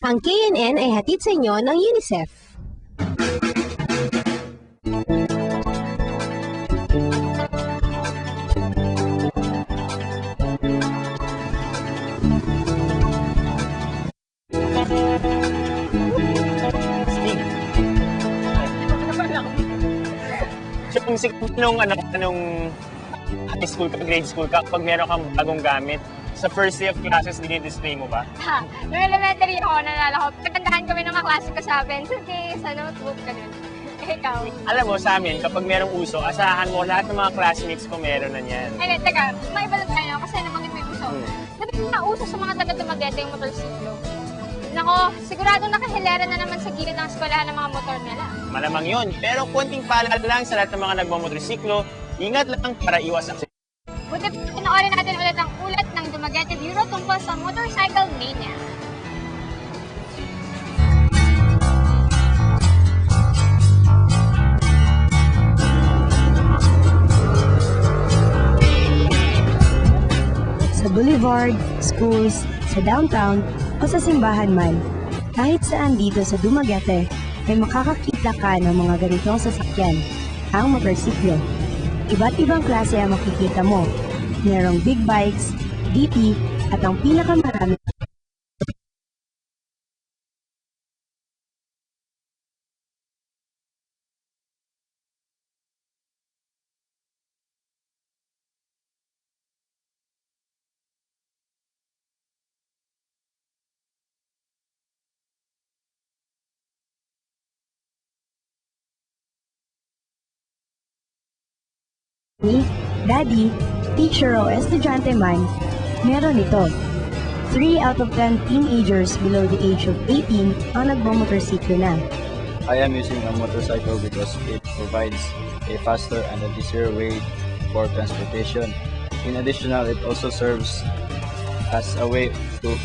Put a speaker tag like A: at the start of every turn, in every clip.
A: Ang KNN ay hatid sa inyo ng UNICEF.
B: Anong high school ka, grade school ka, kapag meron kang bagong gamit, sa first day of classes, dinidisplay mo ba?
C: Ha, nung elementary ako, nalala ko, pagkandahan kami ng mga klase ko sa pencil case, sa notebook, ganun. Ikaw.
B: Alam mo, sa amin, kapag merong uso, asahan mo lahat ng mga classmates ko meron na yan.
C: Ay, teka, may iba lang tayo kasi nabanggit mo yung uso. Na uso sa mga taga-Dumaguete yung motorsiklo. Nako, siguradong nakahilera na naman sa gilid ng eskwelahan ng mga motor nila.
B: Malamang yun, pero konting paalala lang sa lahat ng mga nagmamotorsiklo, ingat lang para iwas ang
C: Buti pinoorin natin ulit ang ulat ng Dumaguete Bureau tungkol sa motorcycle mania.
A: Sa boulevard, schools, sa downtown, o sa simbahan man, kahit saan dito sa Dumaguete, ay makakakita ka ng mga ganitong sasakyan, ang motorsiklo. Iba't ibang klase ang makikita mo. Merong big bikes, DP, at ang pinakamarami ni, daddy, teacher o estudyante man, meron ito. 3 out of 10 teenagers below the age of 18 ang nagmamotorsiklo na.
D: I am using a motorcycle because it provides a faster and an easier way for transportation. In addition, it also serves as a way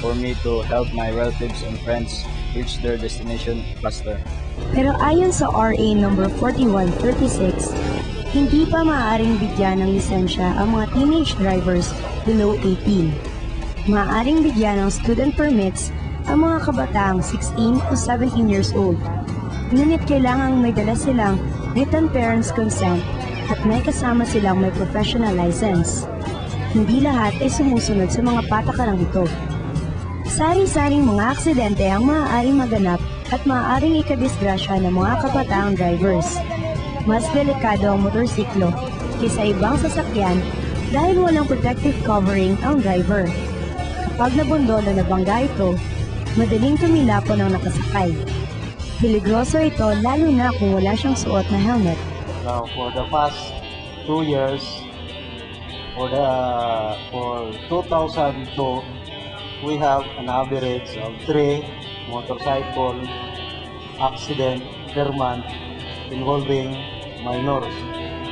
D: for me to help my relatives and friends reach their destination faster.
A: Pero ayon sa RA number 4136, hindi pa maaaring bigyan ng lisensya ang mga teenage drivers below 18. Maaaring bigyan ng student permits ang mga kabataang 16 o 17 years old. Ngunit kailangang may dala silang written parents' consent at may kasama silang may professional license. Hindi lahat ay sumusunod sa mga patakarang ito. Sari-saring mga aksidente ang maaaring maganap at maaaring ikadisgrasya ng mga kabataang drivers. Mas delikado ang motorsiklo kaysa ibang sasakyan dahil walang protective covering ang driver. Kapag nabundol o nabangga ito, madaling tumilapon ang nakasakay. Peligroso ito lalo na kung wala siyang suot na helmet.
E: Now, for the past 2 years, for 2002, we have an average of 3 motorcycle accident per month involving minors.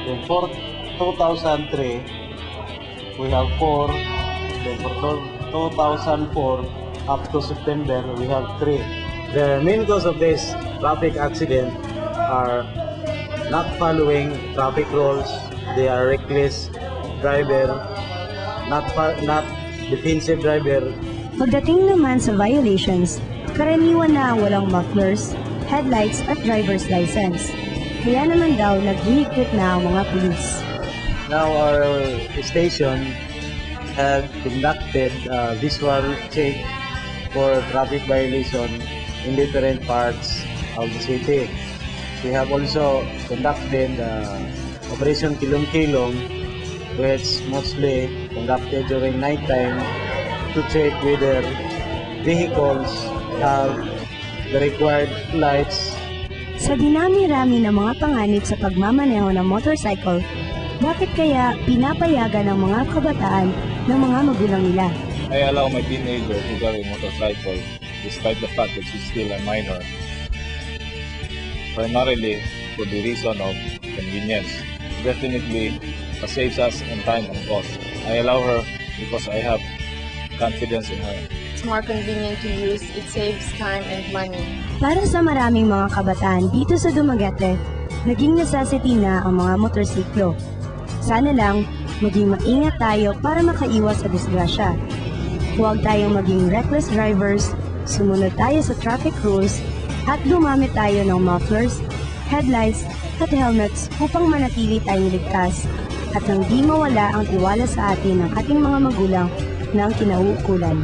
E: Then for 2003, we have 4. Then for 2004 up to September, we have 3. The main cause of this traffic accident are not following traffic rules. They are reckless driver, not defensive driver.
A: Pagdating naman sa violations, karaniwan na ang walang mufflers, headlights at driver's license. Kaya naman daw naghihigpit na ang mga pulis.
E: Now our station have conducted visual check for traffic violation in different parts of the city. We have also conducted Operation Kilong-Kilong, which mostly conducted during night time to check whether vehicles have the required lights.
A: Sa dinami-rami ng mga panganib sa pagmamaneho ng motorcycle, bakit kaya pinapayagan ng mga kabataan ng mga magulang nila?
F: I allow my teenager to drive a motorcycle despite the fact that she's still a minor, primarily for the reason of convenience. Definitely, it saves us in time and cost. I allow her because I have confidence in her.
G: It's more convenient to use, it saves time and money.
A: Para sa maraming mga kabataan dito sa Dumaguete, naging necessity na ang mga motorsiklo. Sana lang, maging maingat tayo para makaiwas sa disgrasya. Huwag tayong maging reckless drivers Sumunod tayo sa traffic rules at gumamit tayo ng mufflers, headlights at helmets upang manatili tayong ligtas at nang di mawala ang tiwala sa atin ng ating mga magulang ng kinauukulan.